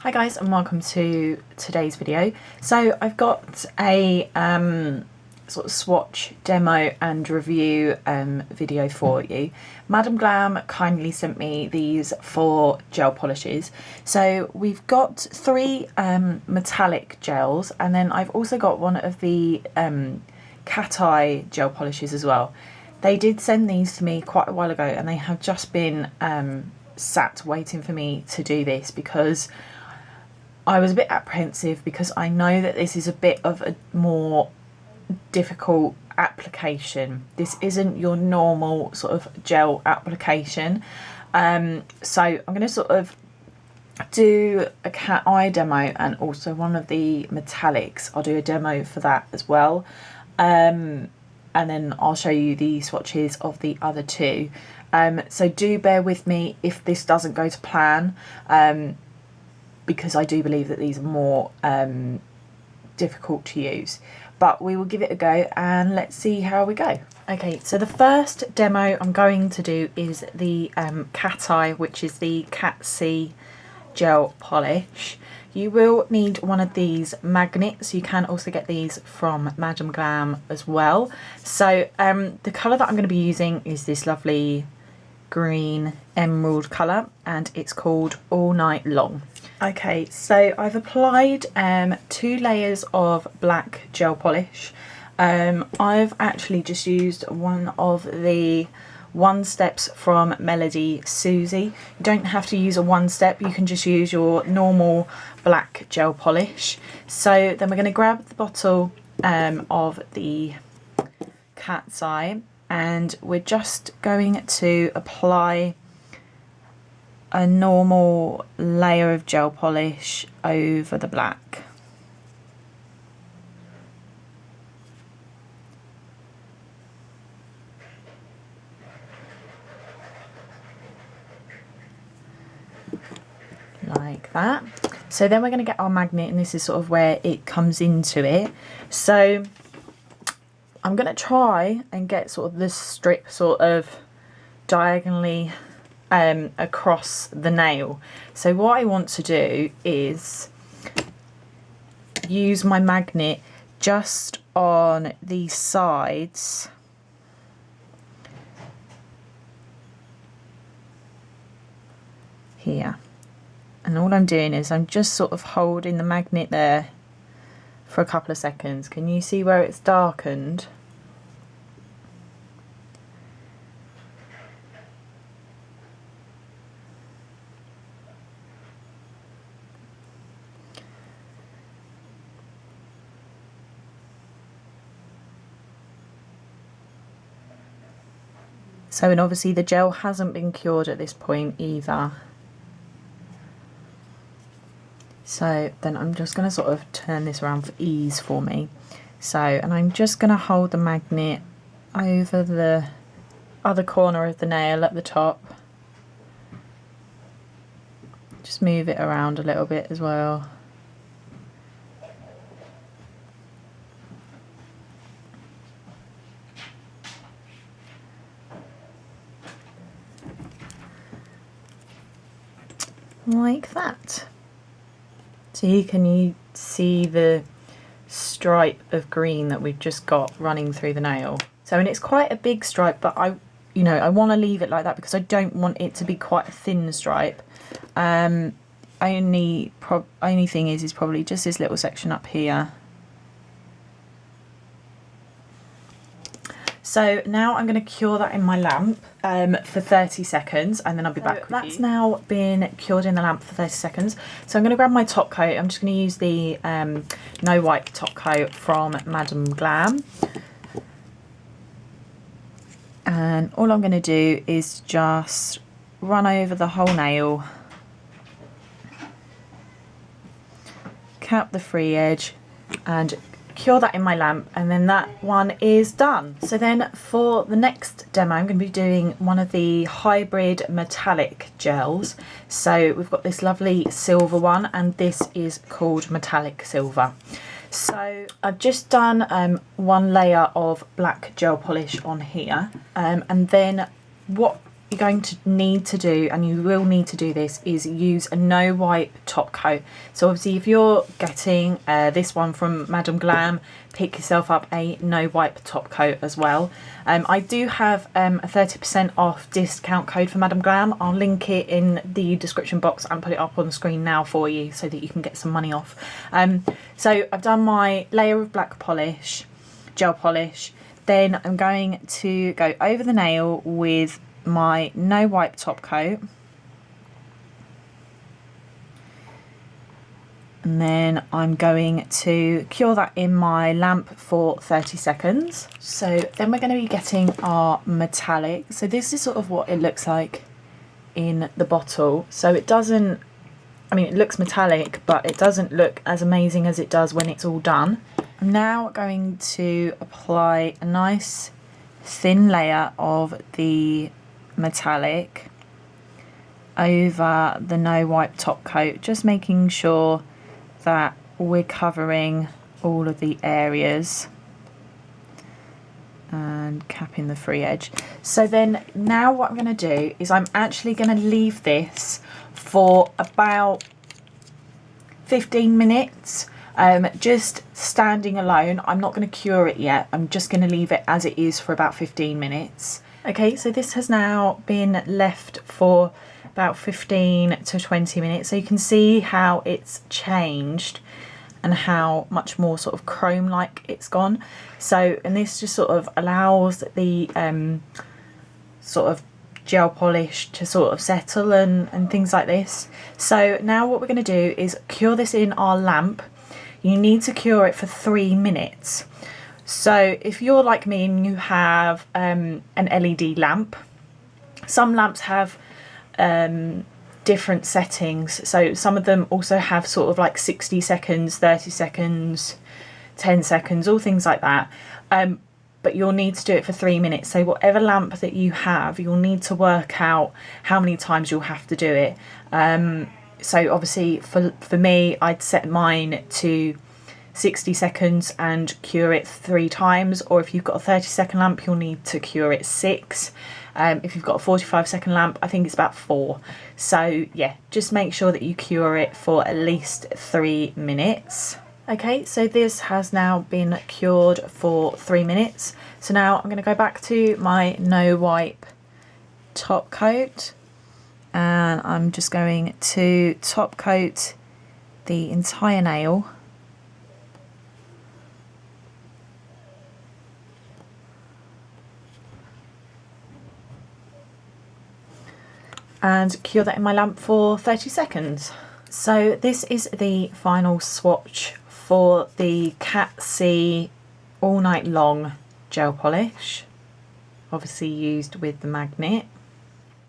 Hi guys, and welcome to today's video. So I've got a sort of swatch demo and review video for you. Madam Glam kindly sent me these 4 gel polishes. So we've got 3 metallic gels, and then I've also got one of the cat eye gel polishes as well. They did send these to me quite a while ago, and they have just been sat waiting for me to do this because I was a bit apprehensive, because I know that this is a bit of a more difficult application. This isn't your normal sort of gel application. So I'm going to sort of do a cat eye demo, and also one of the metallics. I'll do a demo for that as well. And then I'll show you the swatches of the other 2. So do bear with me if this doesn't go to plan. Because I do believe that these are more difficult to use, but we will give it a go and let's see how we go. Okay, so the first demo I'm going to do is the cat eye, which is the Catseye gel polish. You will need one of these magnets. You can also get these from Madam Glam as well. So the colour that I'm going to be using is this lovely green emerald colour, and it's called All Night Long. Okay, so I've applied 2 layers of black gel polish. I've actually just used one of the 1-steps from Melody Susie. You don't have to use a 1-step, you can just use your normal black gel polish. So then we're going to grab the bottle of the cat's eye, and we're just going to apply a normal layer of gel polish over the black. Like that. So then we're going to get our magnet, and this is sort of where it comes into it. So I'm going to try and get sort of this strip sort of diagonally across the nail. So what I want to do is use my magnet just on the sides here, and all I'm doing is I'm just sort of holding the magnet there for a couple of seconds. Can you see where it's darkened? So, and obviously the gel hasn't been cured at this point either. So then I'm just going to sort of turn this around for ease for me. So, and I'm just going to hold the magnet over the other corner of the nail at the top. Just move it around a little bit as well. Like that. So you can see the stripe of green that we've just got running through the nail. So, and it's quite a big stripe, but I want to leave it like that because I don't want it to be quite a thin stripe. Only thing is probably just this little section up here. So now I'm going to cure that in my lamp for 30 seconds, and then I'll be back with you. That's now been cured in the lamp for 30 seconds. So I'm going to grab my top coat. I'm just going to use the No Wipe top coat from Madam Glam. And all I'm going to do is just run over the whole nail, cap the free edge, and cure that in my lamp, and then that one is done. So then for the next demo I'm going to be doing one of the hybrid metallic gels. So we've got this lovely silver one, and this is called Metallic Silver. So I've just done 1 layer of black gel polish on here, and then what you're going to need to do, and you will need to do this, is use a no wipe top coat. So obviously if you're getting this one from Madam Glam, pick yourself up a no wipe top coat as well. I do have a 30% off discount code for Madam Glam. I'll link it in the description box and put it up on the screen now for you so that you can get some money off. So I've done my layer of black polish, gel polish. Then I'm going to go over the nail with my no wipe top coat, and then I'm going to cure that in my lamp for 30 seconds. So then we're going to be getting our metallic. So this is sort of what it looks like in the bottle. So it doesn't, I mean, it looks metallic, but it doesn't look as amazing as it does when it's all done. I'm now going to apply a nice thin layer of the metallic over the no wipe top coat, just making sure that we're covering all of the areas and capping the free edge. So then now what I'm going to do is I'm actually going to leave this for about 15 minutes. Just standing alone. I'm not going to cure it yet. I'm just going to leave it as it is for about 15 minutes. Okay, so this has now been left for about 15 to 20 minutes. So you can see how it's changed and how much more sort of chrome-like it's gone. So, and this just sort of allows the sort of gel polish to sort of settle and things like this. So now what we're going to do is cure this in our lamp. You need to cure it for 3 minutes. So if you're like me and you have an LED lamp, some lamps have different settings. So some of them also have sort of like 60 seconds, 30 seconds, 10 seconds, all things like that. But you'll need to do it for 3 minutes. So whatever lamp that you have, you'll need to work out how many times you'll have to do it. So obviously for me, I'd set mine to 60 seconds and cure it 3 times. Or if you've got a 30-second lamp, you'll need to cure it 6. If you've got a 45-second lamp, I think it's about 4. So yeah, just make sure that you cure it for at least 3 minutes. Okay, so this has now been cured for 3 minutes. So now I'm going to go back to my no wipe top coat, and I'm just going to top coat the entire nail. And cure that in my lamp for 30 seconds. So this is the final swatch for the Catseye All Night Long gel polish, obviously used with the magnet.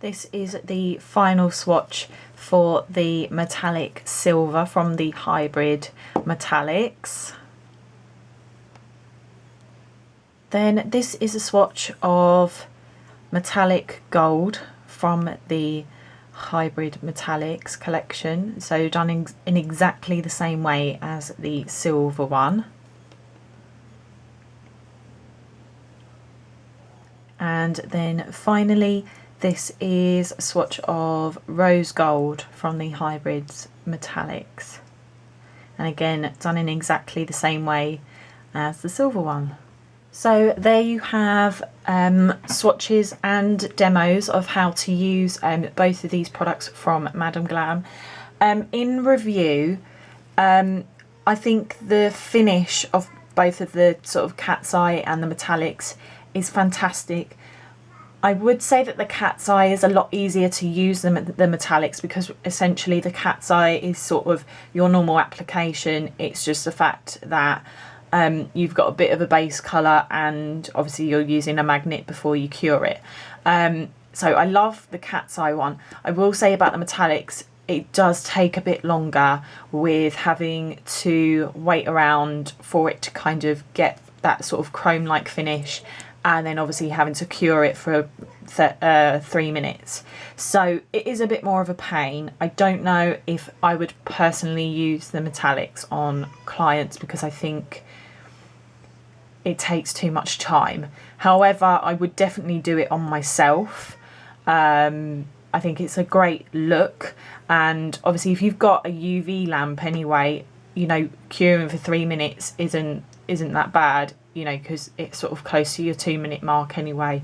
This is the final swatch for the metallic silver from the hybrid metallics. Then this is a swatch of metallic gold from the hybrid metallics collection, so done in exactly the same way as the silver one. And then finally this is a swatch of rose gold from the hybrids metallics, and again done in exactly the same way as the silver one. So there you have swatches and demos of how to use both of these products from Madam Glam. In review, I think the finish of both of the sort of Catseye and the metallics is fantastic. I would say that the Catseye is a lot easier to use than the metallics, because essentially the Catseye is sort of your normal application. It's just the fact that you've got a bit of a base colour, and obviously you're using a magnet before you cure it. So I love the Catseye one. I will say about the metallics, it does take a bit longer with having to wait around for it to kind of get that sort of chrome-like finish, and then obviously having to cure it for 3 minutes. So it is a bit more of a pain. I don't know if I would personally use the metallics on clients, because I think it takes too much time. However, I would definitely do it on myself. I think it's a great look, and obviously if you've got a UV lamp anyway, you know, curing for 3 minutes isn't that bad, you know, because it's sort of close to your 2-minute mark anyway.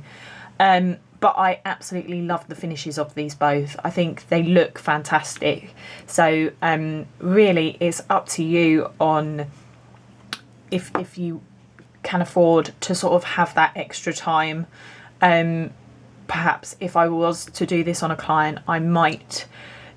But I absolutely love the finishes of these both. I think they look fantastic. So really it's up to you on if you can afford to sort of have that extra time. Perhaps if I was to do this on a client, I might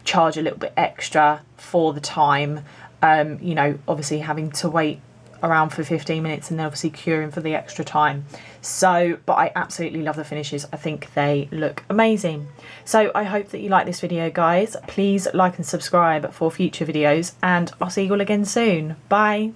charge a little bit extra for the time, you know, obviously having to wait around for 15 minutes and then obviously curing for the extra time. So, but I absolutely love the finishes. I think they look amazing. So I hope that you like this video, guys. Please like and subscribe for future videos, and I'll see you all again soon. Bye.